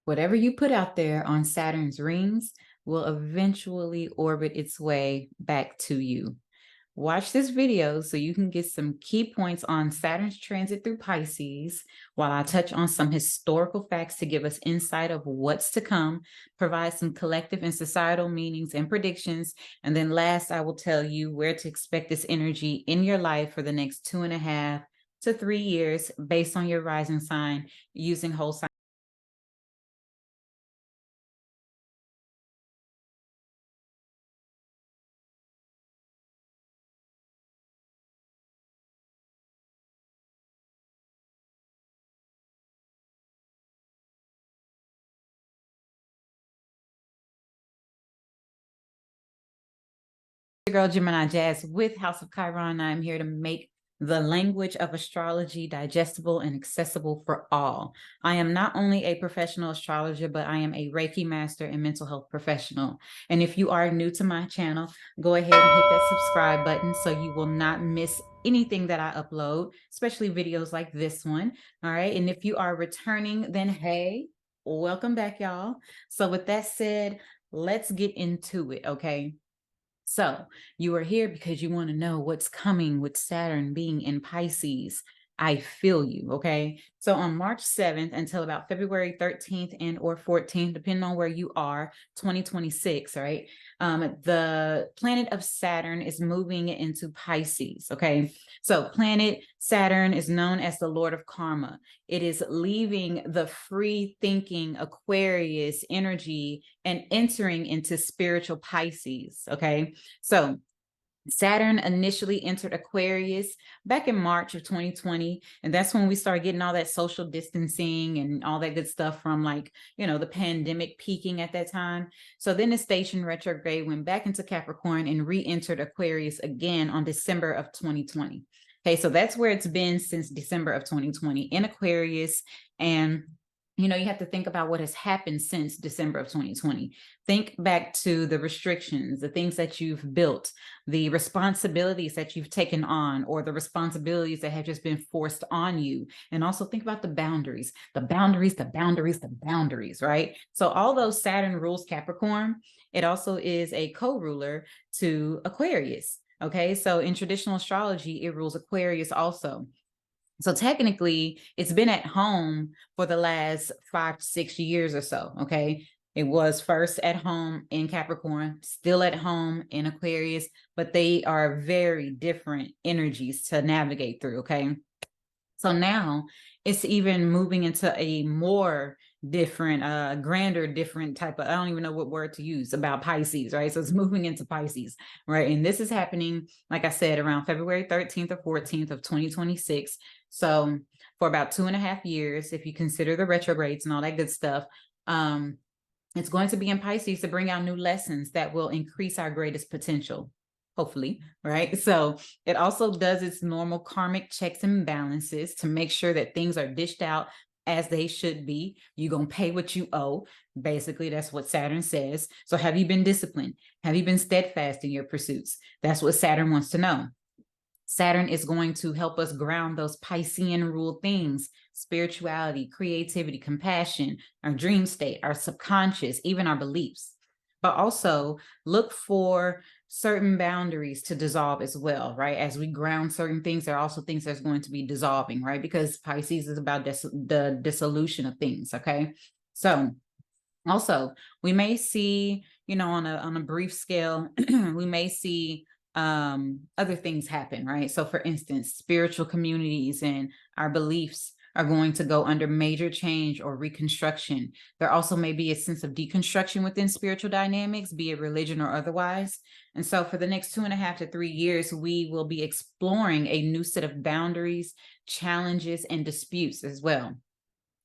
Whatever you put out there on Saturn's rings will eventually orbit its way back to you. Watch this video so you can get some key points on Saturn's transit through Pisces, while I touch on some historical facts to give us insight of what's to come, provide some collective and societal meanings and predictions, and then last, I will tell you where to expect this energy in your life for the next 2.5 to 3 years based on your rising sign using whole sign. Girl Gemini Jazz with House of Chiron. I'm here to make the language of astrology digestible and accessible for all. I am not only a professional astrologer, but I am a Reiki master and mental health professional. And if you are new to my channel, go ahead and hit that subscribe button so you will not miss anything that I upload, especially videos like this one. All right. And if you are returning, then hey, welcome back, y'all. So with that said, let's get into it. Okay. So you are here because you want to know what's coming with Saturn being in Pisces. I feel you, okay? So on March 7th until about February 13th and or 14th, depending on where you are, 2026, right? The planet of Saturn is moving into Pisces, okay? So planet Saturn is known as the Lord of Karma. It is leaving the free thinking Aquarius energy and entering into spiritual Pisces, okay? So Saturn initially entered Aquarius back in March of 2020. And that's when we started getting all that social distancing and all that good stuff from, like, the pandemic peaking at that time. So then the station retrograde went back into Capricorn and re-entered Aquarius again on December of 2020. Okay, so that's where it's been since December of 2020 in Aquarius. And you have to think about what has happened since December of 2020. Think back to the restrictions, the things that you've built, the responsibilities that you've taken on, or the responsibilities that have just been forced on you. And also think about the boundaries, right? So although Saturn rules Capricorn, it also is a co-ruler to Aquarius. Okay, so in traditional astrology, it rules Aquarius also. So technically, it's been at home for the last 5 to 6 years or so, okay? It was first at home in Capricorn, still at home in Aquarius, but they are very different energies to navigate through, okay? So now it's even moving into a more different, grander, different type of, I don't even know what word to use about Pisces, right? So it's moving into Pisces, right? And this is happening, like I said, around February 13th or 14th of 2026. So for about 2.5 years, if you consider the retrogrades and all that good stuff, it's going to be in Pisces to bring out new lessons that will increase our greatest potential, hopefully, right? So it also does its normal karmic checks and balances to make sure that things are dished out as they should be. You're going to pay what you owe. Basically, that's what Saturn says. So have you been disciplined? Have you been steadfast in your pursuits? That's what Saturn wants to know. Saturn is going to help us ground those Piscean ruled things: spirituality, creativity, compassion, our dream state, our subconscious, even our beliefs. But also look for certain boundaries to dissolve as well, right? As we ground certain things, there are also things that's going to be dissolving, right? Because Pisces is about the dissolution of things, okay? So also we may see, on a brief scale, we may see other things happen, right? So for instance, spiritual communities and our beliefs are going to go under major change or reconstruction. There also may be a sense of deconstruction within spiritual dynamics, be it religion or otherwise. And so for the next 2.5 to 3 years, we will be exploring a new set of boundaries, challenges, and disputes as well.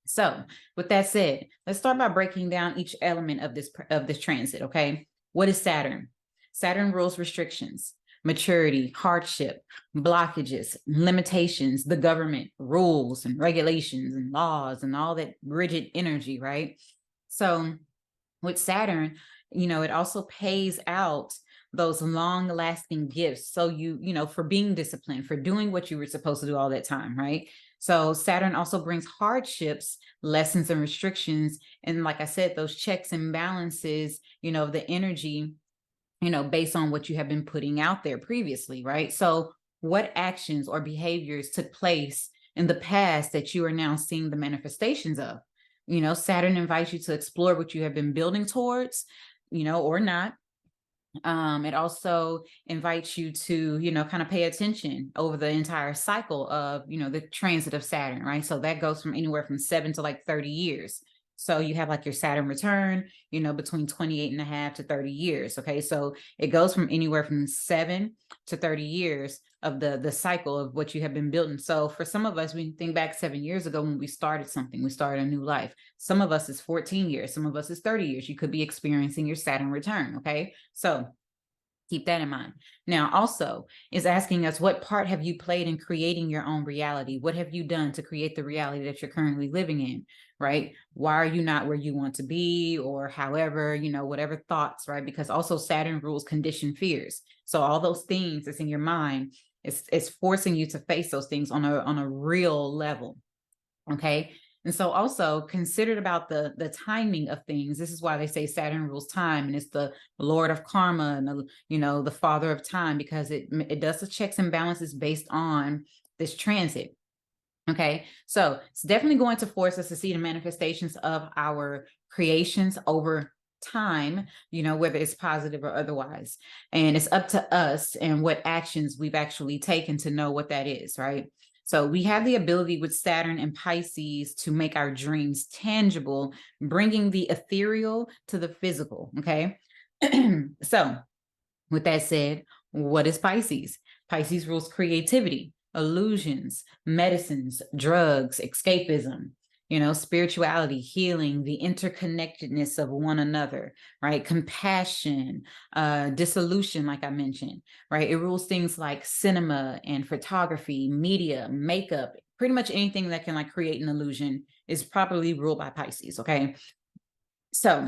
So with that said, let's start by breaking down each element of this transit, okay? What is Saturn? Saturn rules restrictions, maturity, hardship, blockages, limitations, the government, rules and regulations and laws and all that rigid energy, right? So with Saturn, it also pays out those long-lasting gifts. So for being disciplined, for doing what you were supposed to do all that time, right? So Saturn also brings hardships, lessons, and restrictions. And like I said, those checks and balances, the energy, based on what you have been putting out there previously, right? So what actions or behaviors took place in the past that you are now seeing the manifestations of? Saturn invites you to explore what you have been building towards, or not. It also invites you to, kind of pay attention over the entire cycle of, the transit of Saturn, right? So that goes from anywhere from 7 to like 30 years. So you have like your Saturn return, between 28 and a half to 30 years. Okay. So it goes from anywhere from 7 to 30 years of the cycle of what you have been building. So for some of us, we think back 7 years ago when we started something, we started a new life. Some of us is 14 years, some of us is 30 years. You could be experiencing your Saturn return. Okay. So keep that in mind. Now, also is asking us, what part have you played in creating your own reality? What have you done to create the reality that you're currently living in, right? Why are you not where you want to be, or however, whatever thoughts, right? Because also Saturn rules conditioned fears. So all those things that's in your mind, it's forcing you to face those things on a real level. Okay. And so also considered about the timing of things. This is why they say Saturn rules time, and it's the Lord of karma and the father of time, because it does the checks and balances based on this transit. Okay. So it's definitely going to force us to see the manifestations of our creations over time, whether it's positive or otherwise. And it's up to us and what actions we've actually taken to know what that is, right? So we have the ability with Saturn and Pisces to make our dreams tangible, bringing the ethereal to the physical. Okay. So with that said, what is Pisces? Pisces rules creativity, illusions, medicines, drugs, escapism, spirituality, healing, the interconnectedness of one another, right? Compassion, dissolution, like I mentioned, right? It rules things like cinema and photography, media, makeup, pretty much anything that can like create an illusion is properly ruled by Pisces, okay? So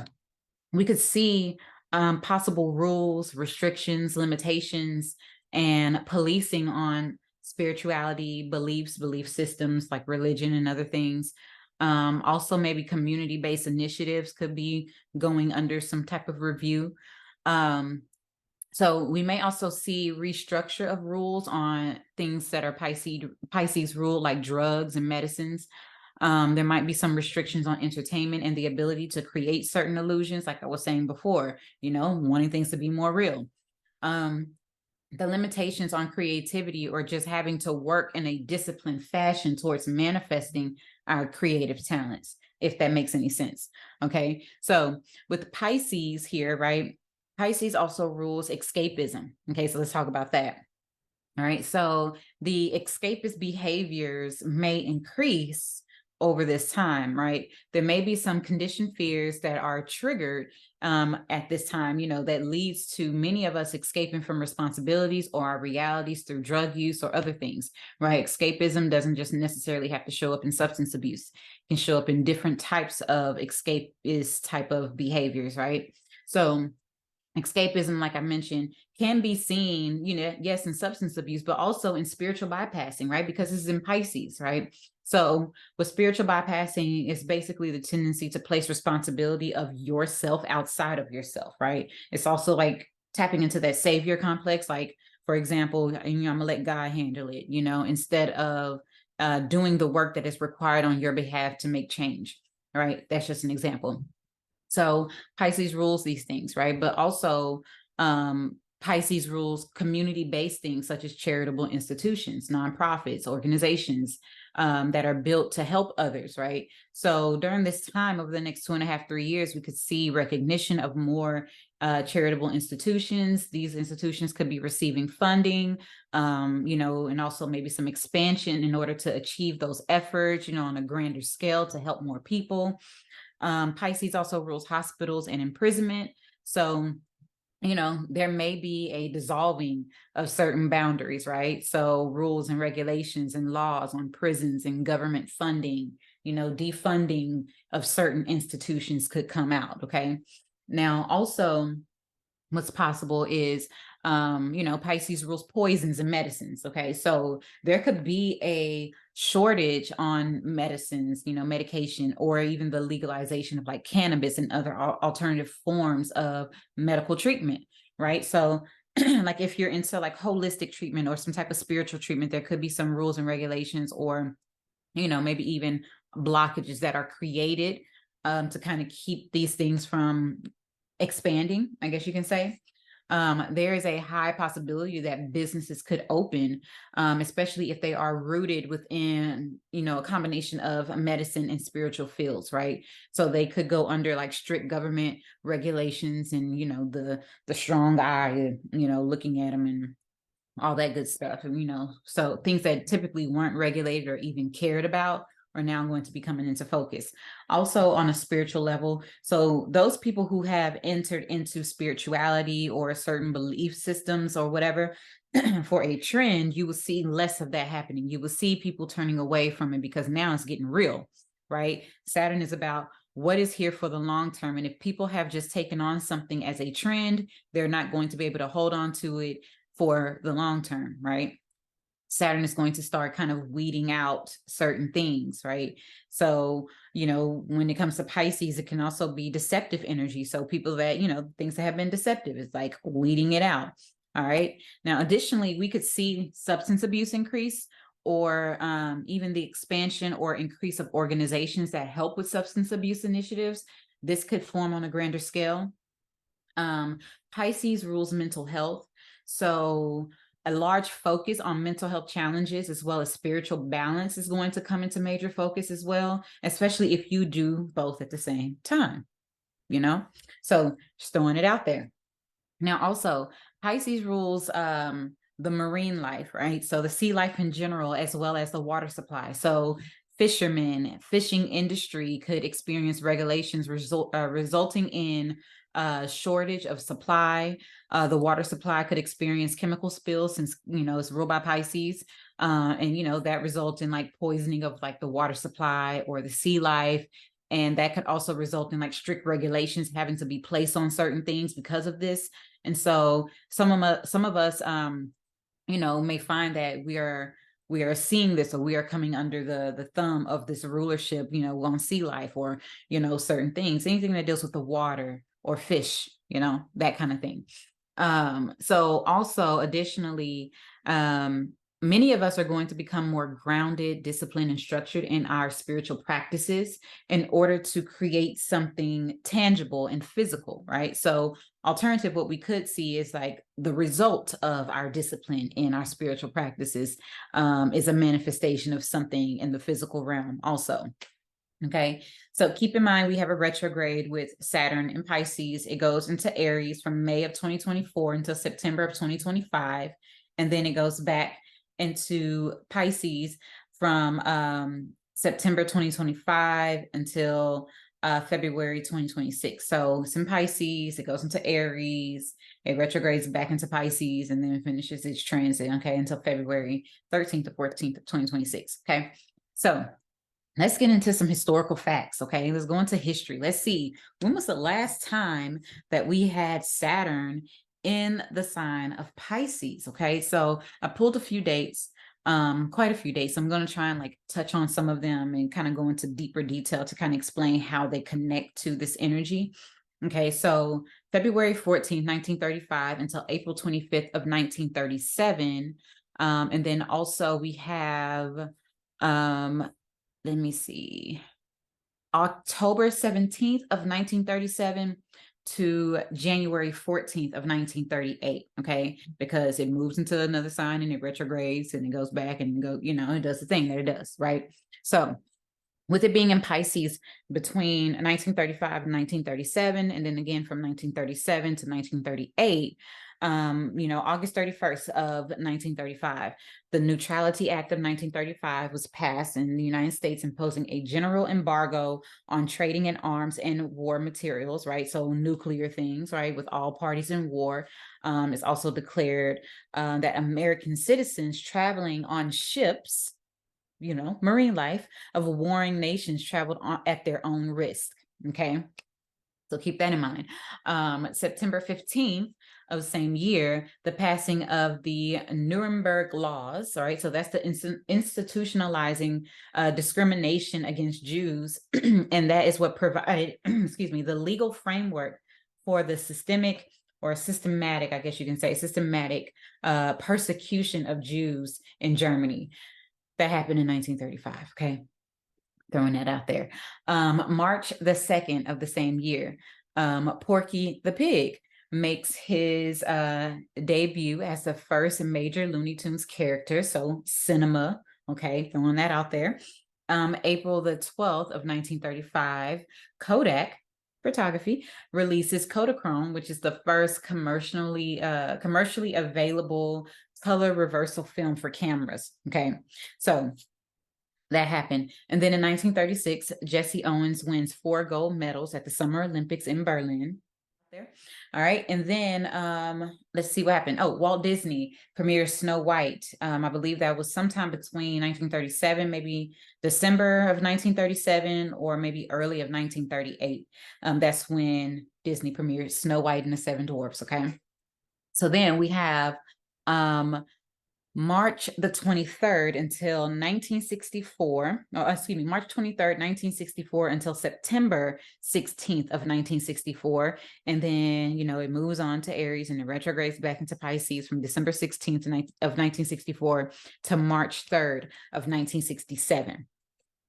we could see possible rules, restrictions, limitations, and policing on spirituality, beliefs, belief systems like religion and other things. Also, maybe community-based initiatives could be going under some type of review. So we may also see restructure of rules on things that are Pisces rule, like drugs and medicines. There might be some restrictions on entertainment and the ability to create certain illusions, like I was saying before, wanting things to be more real. The limitations on creativity, or just having to work in a disciplined fashion towards manifesting our creative talents, if that makes any sense. Okay. So with Pisces here, right? Pisces also rules escapism. Okay. So let's talk about that. All right. So the escapist behaviors may increase over this time, right? There may be some conditioned fears that are triggered at this time, that leads to many of us escaping from responsibilities or our realities through drug use or other things, right? Escapism doesn't just necessarily have to show up in substance abuse. It can show up in different types of escapist type of behaviors, right? So escapism, like I mentioned, can be seen, yes, in substance abuse, but also in spiritual bypassing, right? Because this is in Pisces, right? So with spiritual bypassing, it's basically the tendency to place responsibility of yourself outside of yourself, right? It's also like tapping into that savior complex. Like, for example, I'm gonna let God handle it, instead of doing the work that is required on your behalf to make change, right? That's just an example. So Pisces rules these things, right? But also Pisces rules community-based things such as charitable institutions, nonprofits, organizations that are built to help others, right? So during this time, over the next 2.5, 3 years, we could see recognition of more charitable institutions. These institutions could be receiving funding, and also maybe some expansion in order to achieve those efforts, on a grander scale to help more people. Pisces also rules hospitals and imprisonment. So there may be a dissolving of certain boundaries, right? So rules and regulations and laws on prisons and government funding, defunding of certain institutions could come out. Okay. Now, also, what's possible is You know, Pisces rules poisons and medicines. Okay. So there could be a shortage on medicines, you know, medication, or even the legalization of like cannabis and other alternative forms of medical treatment. Right. So like if you're into like holistic treatment or some type of spiritual treatment, there could be some rules and regulations, or, you know, maybe even blockages that are created to kind of keep these things from expanding, I guess you can say. There is a high possibility that businesses could open, especially if they are rooted within, you know, a combination of medicine and spiritual fields, right? So they could go under like strict government regulations, and, you know, the strong eye, you know, looking at them and all that good stuff. And, you know, so things that typically weren't regulated or even cared about are now going to be coming into focus. Also on a spiritual level. So those people who have entered into spirituality or certain belief systems or whatever, for a trend, you will see less of that happening. You will see people turning away from it because now it's getting real, right? Saturn is about what is here for the long term. And if people have just taken on something as a trend, they're not going to be able to hold on to it for the long term, right? Saturn is going to start kind of weeding out certain things, right? So, you know, when it comes to Pisces, it can also be deceptive energy. So people that, you know, things that have been deceptive, is like weeding it out. All right. Now, additionally, we could see substance abuse increase, or even the expansion or increase of organizations that help with substance abuse initiatives. This could form on a grander scale. Pisces rules mental health. So a large focus on mental health challenges as well as spiritual balance is going to come into major focus as well, especially if you do both at the same time, you know? So just throwing it out there. Now, also, Pisces rules the marine life, right? So the sea life in general, as well as the water supply. So fishermen, fishing industry could experience regulations resulting in shortage of supply. The water supply could experience chemical spills, since, you know, it's ruled by Pisces. And, you know, that results in like poisoning of like the water supply or the sea life. And that could also result in like strict regulations having to be placed on certain things because of this. And so some of us, you know, may find that we are seeing this, or we are coming under the thumb of this rulership, you know, on sea life, or, you know, certain things, anything that deals with the water or fish, you know, that kind of thing. So also additionally, many of us are going to become more grounded, disciplined, and structured in our spiritual practices in order to create something tangible and physical, right? So alternative, what we could see is like the result of our discipline in our spiritual practices is a manifestation of something in the physical realm also. Okay, so keep in mind we have a retrograde with Saturn in Pisces. It goes into Aries from May of 2024 until September of 2025. And then it goes back into Pisces from September 2025 until February 2026. So it's in Pisces, it goes into Aries, it retrogrades back into Pisces, and then finishes its transit, okay, until February 13th to 14th of 2026. Okay, so let's get into some historical facts, okay? Let's go into history. Let's see, when was the last time that we had Saturn in the sign of Pisces, okay? So I pulled a few dates, quite a few dates. I'm going to try and like touch on some of them and kind of go into deeper detail to kind of explain how they connect to this energy. Okay, so February 14th, 1935 until April 25th of 1937. And then also we have let me see, October 17th of 1937 to January 14th of 1938, okay? Because it moves into another sign and it retrogrades and it goes back and you know, it does the thing that it does, right? So with it being in Pisces between 1935 and 1937, and then again from 1937 to 1938, you know, August 31st of 1935, the Neutrality Act of 1935 was passed in the United States, imposing a general embargo on trading in arms and war materials, right? So nuclear things, right, with all parties in war. It's also declared that American citizens traveling on ships, you know, marine life of warring nations traveled on at their own risk, okay? So keep that in mind. September 15th of the same year, the passing of the Nuremberg laws. All right. So that's the institutionalizing discrimination against Jews. And that is what provided, excuse me, the legal framework for the systemic or systematic, I guess you can say, systematic persecution of Jews in Germany. That happened in 1935. Okay. Throwing that out there. March the 2nd of the same year, Porky the Pig makes his debut as the first major Looney Tunes character. So cinema, okay, throwing that out there. April the 12th of 1935, Kodak Photography releases Kodachrome, which is the first commercially available color reversal film for cameras. Okay, so that happened. And then in 1936, Jesse Owens wins 4 gold medals at the Summer Olympics in Berlin. There. All right. And then let's see what happened. Oh, Walt Disney premieres Snow White. I believe that was sometime between 1937, maybe December of 1937, or maybe early of 1938. That's when Disney premiered Snow White and the Seven Dwarfs. Okay. So then we have March the 23rd until 1964, March 23rd, 1964 until September 16th of 1964. And then, it moves on to Aries and it retrogrades back into Pisces from December 16th of 1964 to March 3rd of 1967.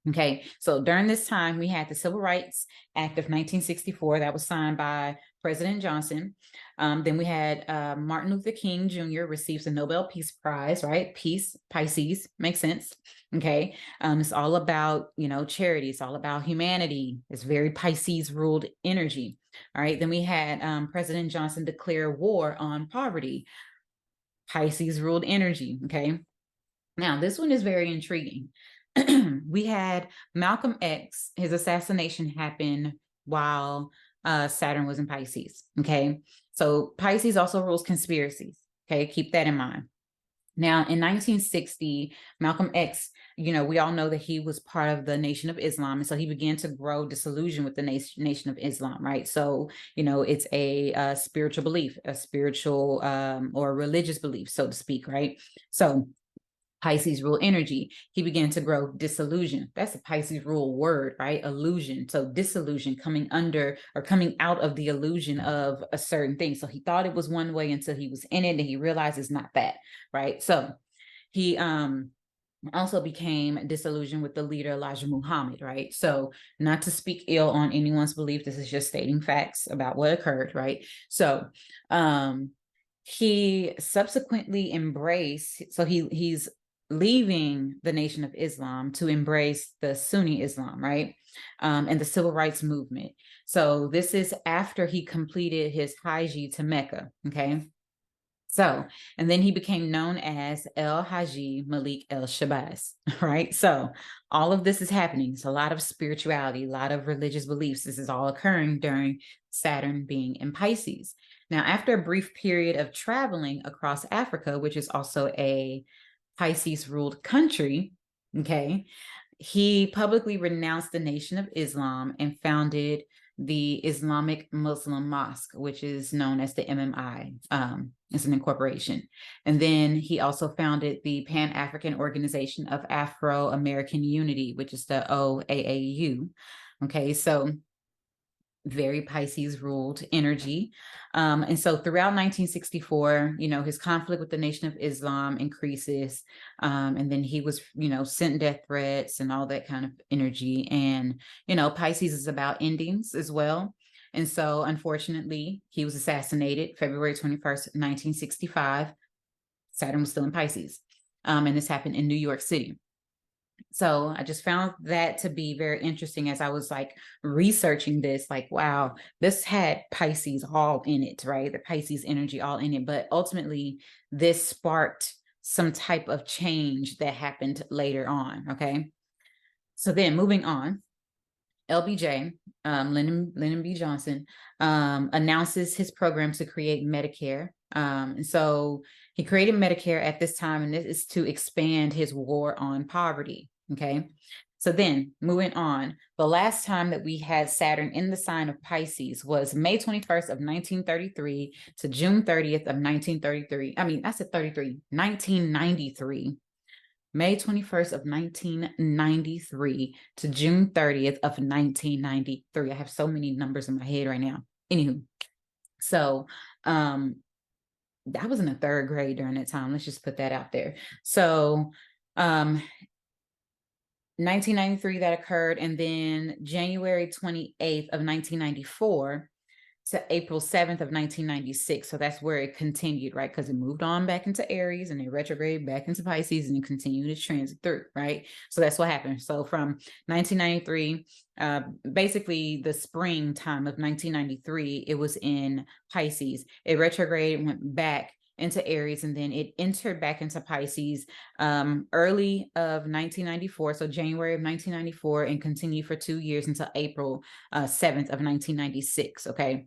Okay, so during this time, we had the Civil Rights Act of 1964 that was signed by President Johnson. Then we had Martin Luther King Jr. receives the Nobel Peace Prize, right? Peace, Pisces, makes sense. Okay, it's all about, charity. It's all about humanity. It's very Pisces ruled energy. All right, then we had President Johnson declare war on poverty. Pisces ruled energy. Okay, now this one is very intriguing. We had Malcolm X, his assassination happened while Saturn was in Pisces. Okay, so Pisces also rules conspiracies. Okay, keep that in mind. Now, in 1960, Malcolm X, we all know that he was part of the Nation of Islam. And so he began to grow disillusion with the Nation of Islam, right? So, it's a spiritual belief, a spiritual or religious belief, so to speak, right? So Pisces rule energy. He began to grow disillusion. That's a Pisces rule word, right? Illusion. So disillusion, coming under or coming out of the illusion of a certain thing. So he thought it was one way until he was in it and he realized it's not that, right? So he also became disillusioned with the leader Elijah Muhammad, right? So not to speak ill on anyone's belief, this is just stating facts about what occurred, right? So he subsequently embraced, so he's leaving the Nation of Islam to embrace the Sunni Islam, right? And the civil rights movement. So this is after he completed his Hajj to Mecca, okay? So, and then he became known as El Haji Malik El Shabazz, right? So all of this is happening. It's a lot of spirituality, a lot of religious beliefs. This is all occurring during Saturn being in Pisces. Now, after a brief period of traveling across Africa, which is also a Pisces ruled country, okay, he publicly renounced the Nation of Islam and founded the Islamic Muslim Mosque, which is known as the MMI. It's an incorporation. And then he also founded the Pan-African Organization of Afro-American Unity, which is the OAAU. Okay, so very Pisces ruled energy. And so throughout 1964, his conflict with the Nation of Islam increases. And then he was, sent death threats and all that kind of energy. And, Pisces is about endings as well. And so unfortunately, he was assassinated February 21st, 1965. Saturn was still in Pisces. And this happened in New York City. So I just found that to be very interesting as I was researching this, wow, this had Pisces all in it, right? The Pisces energy all in it. But ultimately, this sparked some type of change that happened later on. Okay. So then moving on, LBJ, Lyndon B. Johnson, announces his program to create Medicare. And so he created Medicare at this time, and this is to expand his war on poverty. Okay. So then moving on, the last time that we had Saturn in the sign of Pisces was May 21st of 1933 to June 30th of 1933. I mean, I said 33, 1993. May 21st of 1993 to June 30th of 1993. I have so many numbers in my head right now. Anywho, so I was in the 3rd grade during that time. Let's just put that out there. So 1993 that occurred, and then January 28th of 1994 to April 7th of 1996. So that's where it continued, right? Because it moved on back into Aries and it retrograde back into Pisces and it continued to transit through, right? So that's what happened. So from 1993, basically the springtime of 1993, it was in Pisces. It retrograded, went back into Aries, and then it entered back into Pisces early of 1994, so January of 1994, and continued for 2 years until April 7th of 1996, okay?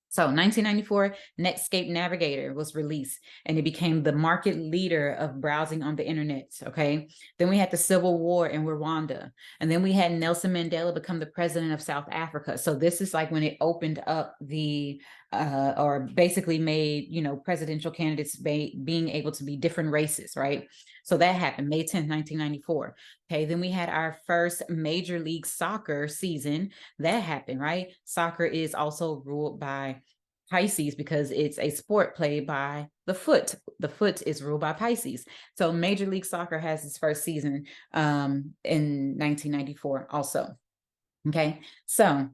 So 1994, Netscape Navigator was released, and it became the market leader of browsing on the internet, okay? Then we had the Civil War in Rwanda, and then we had Nelson Mandela become the president of South Africa. So this is like when it opened up the, or basically made, you know, presidential candidates being able to be different races, right? So that happened May 10th, 1994. Okay, then we had our first Major League Soccer season. That happened, right? Soccer is also ruled by Pisces because it's a sport played by the foot. The foot is ruled by Pisces. So Major League Soccer has its first season in 1994 also. Okay, so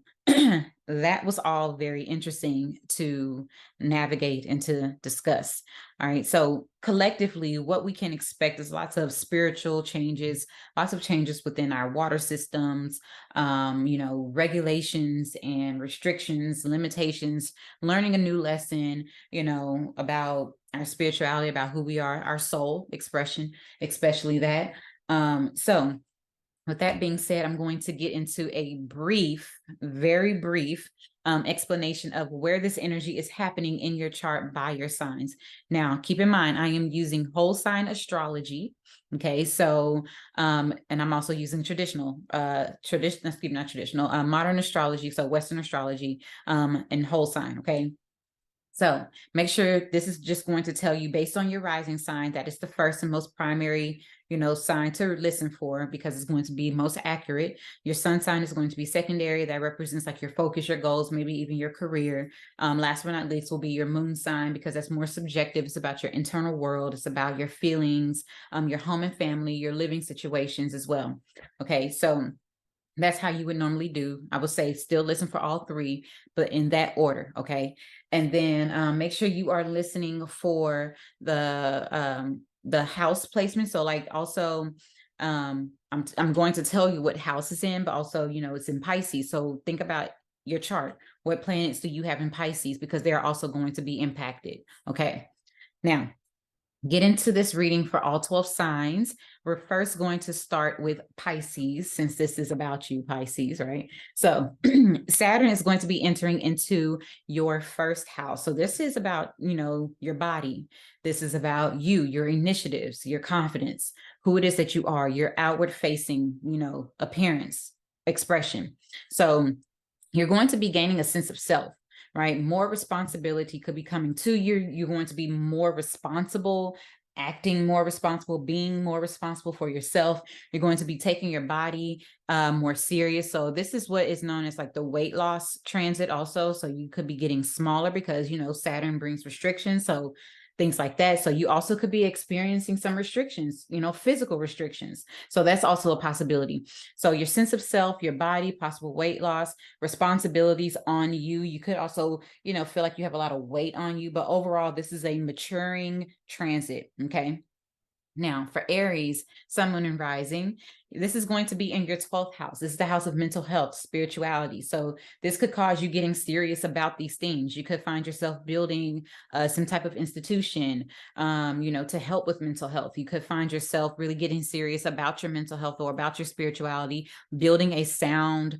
that was all very interesting to navigate and to discuss. All right, so collectively, what we can expect is lots of spiritual changes, lots of changes within our water systems, you know, regulations and restrictions, limitations, learning a new lesson, you know, about our spirituality, about who we are, our soul expression, especially that. So with that being said, I'm going to get into a brief, very brief explanation of where this energy is happening in your chart by your signs. Now, keep in mind, I am using whole sign astrology. Okay, so, and I'm also using modern astrology, so Western astrology, and whole sign, okay? So make sure this is just going to tell you based on your rising sign, that is the first and most primary, you know, sign to listen for, because it's going to be most accurate. Your sun sign is going to be secondary. That represents like your focus, your goals, maybe even your career. Last but not least will be your moon sign, because that's more subjective. It's about your internal world. It's about your feelings, your home and family, your living situations as well. Okay, so that's how you would normally do. I would say still listen for all three, but in that order, okay? And then make sure you are listening for the house placement. So like also, I'm going to tell you what house is in, but also, you know, it's in Pisces. So think about your chart. What planets do you have in Pisces? Because they're also going to be impacted, okay? Now, get into this reading for all 12 signs. We're first going to start with Pisces, since this is about you, Pisces, right? So Saturn is going to be entering into your first house. So this is about, you know, your body. This is about you, your initiatives, your confidence, who it is that you are, your outward facing, you know, appearance, expression. So you're going to be gaining a sense of self, right? More responsibility could be coming to you. You're going to be more responsible, acting more responsible, being more responsible for yourself. You're going to be taking your body more serious. So this is what is known as like the weight loss transit also. So you could be getting smaller because, you know, Saturn brings restrictions. So things like that. So you also could be experiencing some restrictions, you know, physical restrictions. So that's also a possibility. So your sense of self, your body, possible weight loss, responsibilities on you. You could also, you know, feel like you have a lot of weight on you, but overall, this is a maturing transit. Okay. Now, for Aries, Sun, Moon, and Rising, this is going to be in your 12th house. This is the house of mental health, spirituality. So this could cause you getting serious about these things. You could find yourself building some type of institution, you know, to help with mental health. You could find yourself really getting serious about your mental health or about your spirituality, building a sound,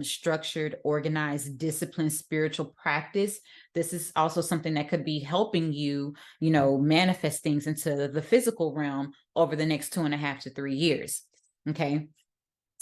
structured, organized, disciplined spiritual practice. This is also something that could be helping you, you know, manifest things into the physical realm over the next 2.5 to 3 years. Okay.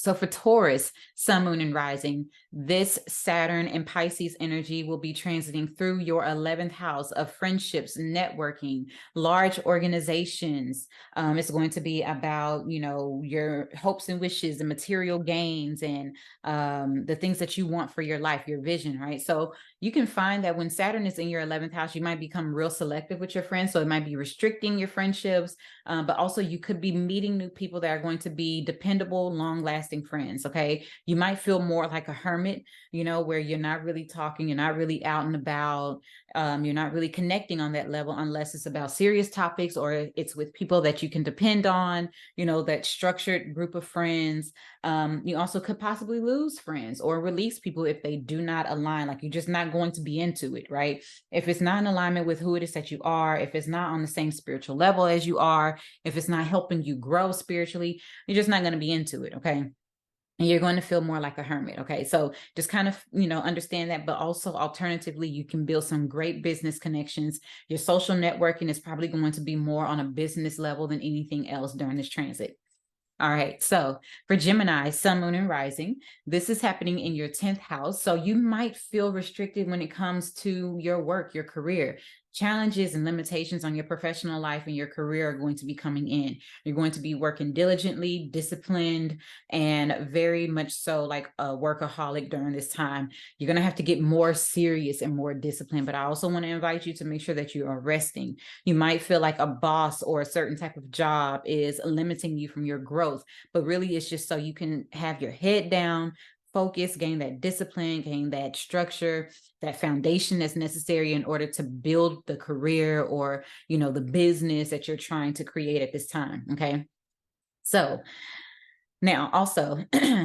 So for Taurus, Sun, Moon, and Rising, this Saturn and Pisces energy will be transiting through your 11th house of friendships, networking, large organizations. It's going to be about, your hopes and wishes and material gains and the things that you want for your life, your vision, right? So you can find that when Saturn is in your 11th house, you might become real selective with your friends. So it might be restricting your friendships, but also you could be meeting new people that are going to be dependable, long-lasting friends. Okay, you might feel more like a hermit, where you're not really talking, you're not really out and about, you're not really connecting on that level unless it's about serious topics or it's with people that you can depend on, that structured group of friends. You also could possibly lose friends or release people if they do not align, like you're just not going to be into it, right? If it's not in alignment with who it is that you are, if it's not on the same spiritual level as you are, if it's not helping you grow spiritually, you're just not going to be into it, okay? And you're going to feel more like a hermit. Okay, so just kind of understand that, but also alternatively, you can build some great business connections. Your social networking is probably going to be more on a business level than anything else during this transit. All right, so for Gemini, Sun, Moon, and Rising, this is happening in your 10th house. So you might feel restricted when it comes to your work, your career. Challenges and limitations on your professional life and your career are going to be coming in. You're going to be working diligently, disciplined, and very much so like a workaholic during this time. You're going to have to get more serious and more disciplined, but I also want to invite you to make sure that you are resting. You might feel like a boss or a certain type of job is limiting you from your growth, but really it's just so you can have your head down, focus, gain that discipline, gain that structure, that foundation that's necessary in order to build the career or, the business that you're trying to create at this time. Okay. So now, also,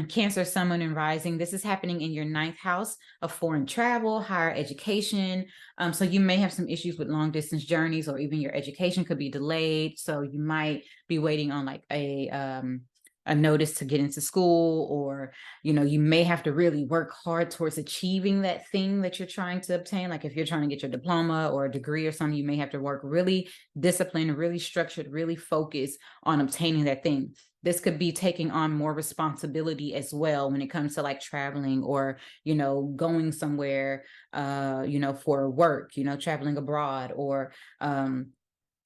Cancer, Sun, Moon, and Rising, this is happening in your 9th house of foreign travel, higher education. So you may have some issues with long distance journeys, or even your education could be delayed. So you might be waiting on like a notice to get into school, or, you may have to really work hard towards achieving that thing that you're trying to obtain. Like if you're trying to get your diploma or a degree or something, you may have to work really disciplined, really structured, really focused on obtaining that thing. This could be taking on more responsibility as well when it comes to like traveling or, going somewhere, for work, traveling abroad or,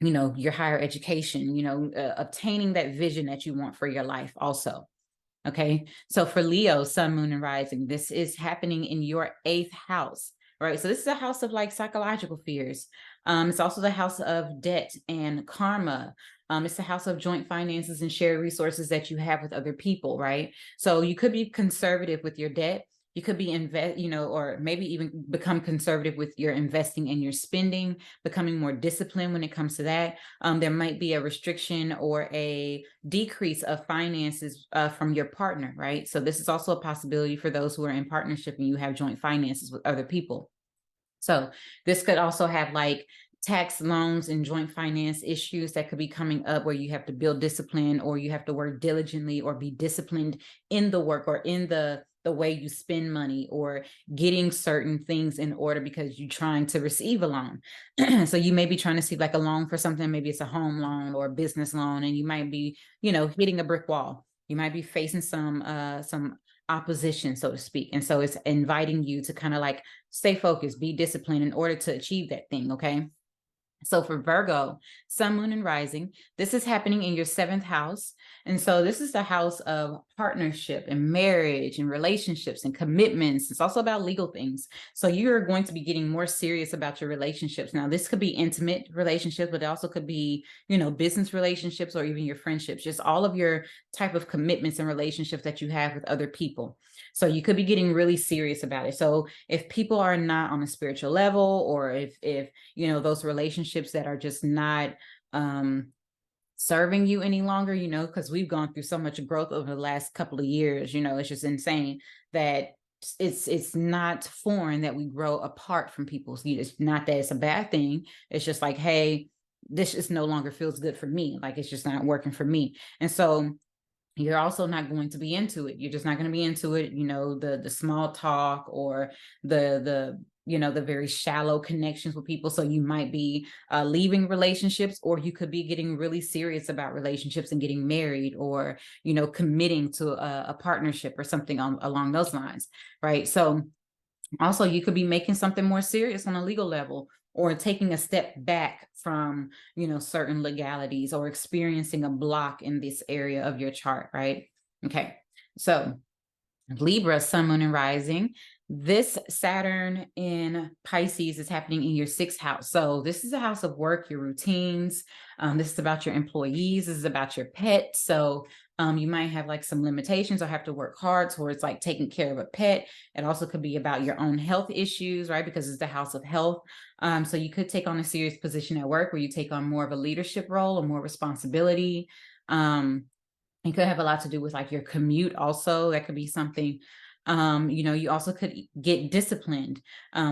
your higher education, obtaining that vision that you want for your life also. Okay. So for Leo, Sun, Moon, and Rising, this is happening in your 8th house, right? So this is a house of like psychological fears. It's also the house of debt and karma. It's the house of joint finances and shared resources that you have with other people, right? So you could be conservative with your debt. You could be or maybe even become conservative with your investing and your spending, becoming more disciplined when it comes to that. There might be a restriction or a decrease of finances from your partner, right? So this is also a possibility for those who are in partnership and you have joint finances with other people. So this could also have like tax loans and joint finance issues that could be coming up where you have to build discipline or you have to work diligently or be disciplined in the work or in the way you spend money or getting certain things in order because you're trying to receive a loan. So you may be trying to see like a loan for something, maybe it's a home loan or a business loan, and you might be, hitting a brick wall. You might be facing some opposition, so to speak. And so it's inviting you to kind of like stay focused, be disciplined in order to achieve that thing. Okay. So for Virgo, Sun, Moon, and Rising, this is happening in your 7th house. And so this is the house of partnership and marriage and relationships and commitments. It's also about legal things. So you're going to be getting more serious about your relationships. Now, this could be intimate relationships, but it also could be, business relationships or even your friendships, just all of your type of commitments and relationships that you have with other people. So you could be getting really serious about it. So if people are not on a spiritual level, or if those relationships that are just not serving you any longer, because we've gone through so much growth over the last couple of years, it's just insane that it's not foreign that we grow apart from people. So it's not that it's a bad thing. It's just like, hey, this just no longer feels good for me. Like it's just not working for me. And so you're also not going to be into it. You're just not going to be into it. The small talk or the the very shallow connections with people. So you might be leaving relationships, or you could be getting really serious about relationships and getting married, or, committing to a partnership or something along those lines, right? So also you could be making something more serious on a legal level, or taking a step back from, certain legalities, or experiencing a block in this area of your chart, right? Okay. So Libra, sun, moon, and rising. This Saturn in Pisces is happening in your 6th house. So this is a house of work, your routines. This is about your employees. This is about your pet. So you might have like some limitations or have to work hard towards like taking care of a pet. It also could be about your own health issues, right? Because it's the house of health. So you could take on a serious position at work where you take on more of a leadership role or more responsibility. It could have a lot to do with like your commute also. That could be something. You also could get disciplined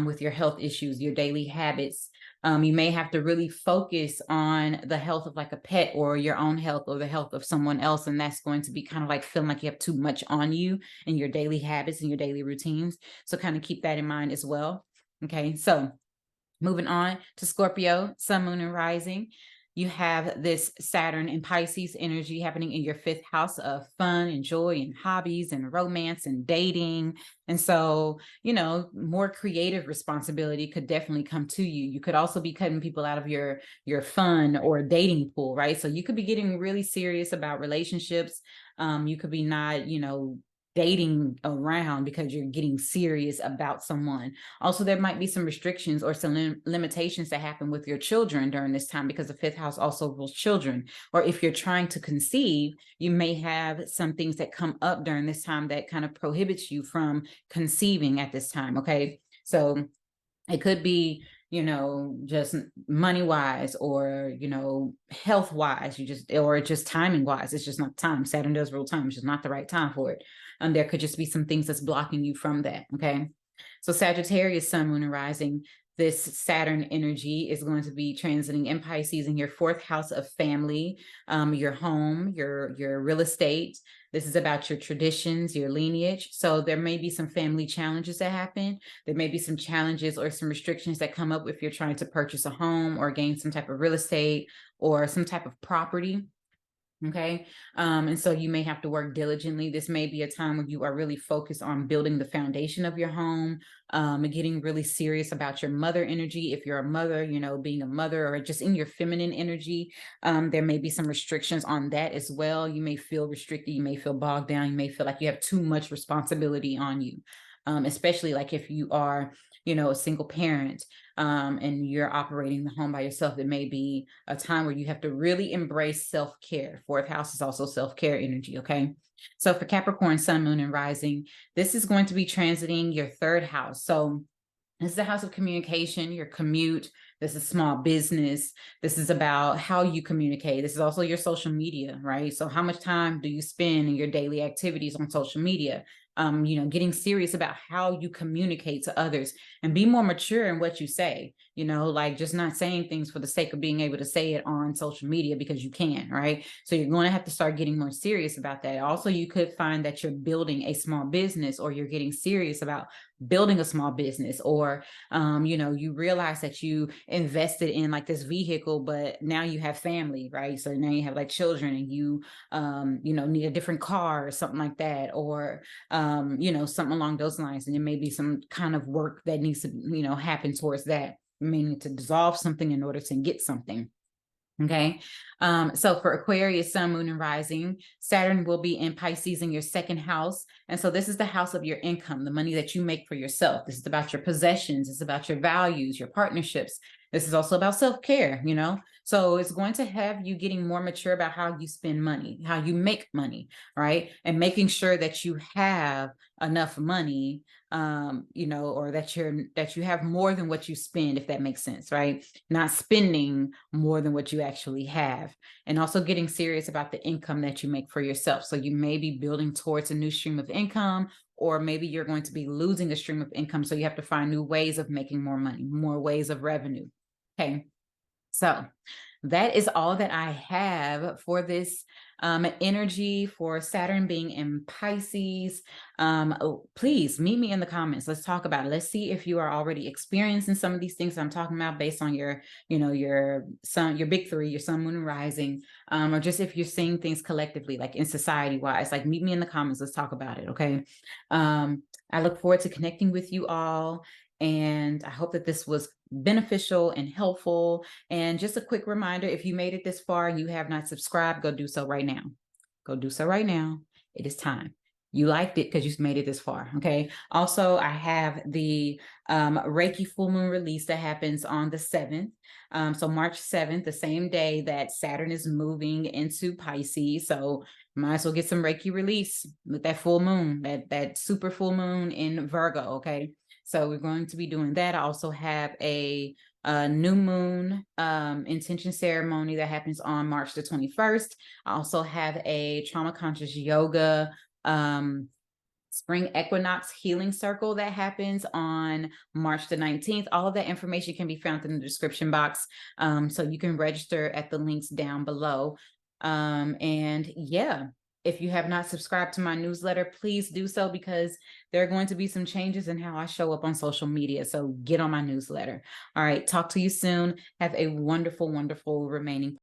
with your health issues, your daily habits. You may have to really focus on the health of like a pet, or your own health, or the health of someone else. And that's going to be kind of like feeling like you have too much on you in your daily habits and your daily routines. So kind of keep that in mind as well. Okay, so moving on to Scorpio, sun, moon, and rising. You have this Saturn and Pisces energy happening in your 5th house of fun and joy and hobbies and romance and dating. And so, more creative responsibility could definitely come to you. You could also be cutting people out of your fun or dating pool, right? So you could be getting really serious about relationships. You could be not, dating around because you're getting serious about someone. Also, there might be some restrictions or some limitations that happen with your children during this time, because the 5th house also rules children. Or if you're trying to conceive, you may have some things that come up during this time that kind of prohibits you from conceiving at this time. Okay, so it could be, just money wise, or, health wise, or just timing wise. It's just not time. Saturn does rule time. It's just not the right time for it. There could just be some things that's blocking you from that. Okay. So Sagittarius, sun, moon, and rising. This Saturn energy is going to be transiting in Pisces in your 4th house of family, your home, your real estate. This is about your traditions, your lineage. So there may be some family challenges that happen. There may be some challenges or some restrictions that come up if you're trying to purchase a home or gain some type of real estate or some type of property. Okay. And so you may have to work diligently. This may be a time when you are really focused on building the foundation of your home, and getting really serious about your mother energy. If you're a mother, being a mother, or just in your feminine energy, there may be some restrictions on that as well. You may feel restricted. You may feel bogged down. You may feel like you have too much responsibility on you. Especially like if you are, a single parent, and you're operating the home by yourself. It may be a time where you have to really embrace self-care. 4th house is also self-care energy. Okay. So for Capricorn, sun, moon, and rising, this is going to be transiting your 3rd house. So this is the house of communication, your commute. This is small business. This is about how you communicate. This is also your social media, right? So how much time do you spend in your daily activities on social media? Getting serious about how you communicate to others, and be more mature in what you say, like just not saying things for the sake of being able to say it on social media because you can, right? So you're going to have to start getting more serious about that. Also, you could find that you're building a small business, or you're getting serious about building a small business, or you realize that you invested in like this vehicle, but now you have family, right? So now you have like children, and you need a different car or something like that, or something along those lines. And there may be some kind of work that needs to happen towards that. You may need to dissolve something in order to get something. Okay. So for Aquarius, sun, moon, and rising, Saturn will be in Pisces in your 2nd house. And so this is the house of your income, the money that you make for yourself. This is about your possessions. It's about your values, your partnerships. This is also about self-care, So it's going to have you getting more mature about how you spend money, how you make money, right? And making sure that you have enough money, or that you have more than what you spend, if that makes sense, right? Not spending more than what you actually have. And also getting serious about the income that you make for yourself. So you may be building towards a new stream of income, or maybe you're going to be losing a stream of income. So you have to find new ways of making more money, more ways of revenue. Okay. So that is all that I have for this Energy for Saturn being in Pisces. Please meet me in the comments. Let's talk about it. Let's see if you are already experiencing some of these things I'm talking about based on your, your sun, your big three, your sun, moon, and rising, or just if you're seeing things collectively, like in society wise. Like, meet me in the comments. Let's talk about it. Okay. I look forward to connecting with you all. And I hope that this was beneficial and helpful. And just a quick reminder, if you made it this far and you have not subscribed, go do so right now. Go do so right now. It is time. You liked it because you made it this far. Okay. Also, I have the Reiki full moon release that happens on the 7th. So March 7th, the same day that Saturn is moving into Pisces. So might as well get some Reiki release with that full moon, that super full moon in Virgo. Okay. So we're going to be doing that. I also have a new moon intention ceremony that happens on March the 21st. I also have a trauma conscious yoga spring equinox healing circle that happens on March the 19th. All of that information can be found in the description box. So you can register at the links down below. And yeah, if you have not subscribed to my newsletter, please do so, because there are going to be some changes in how I show up on social media. So get on my newsletter. All right. Talk to you soon. Have a wonderful, wonderful remaining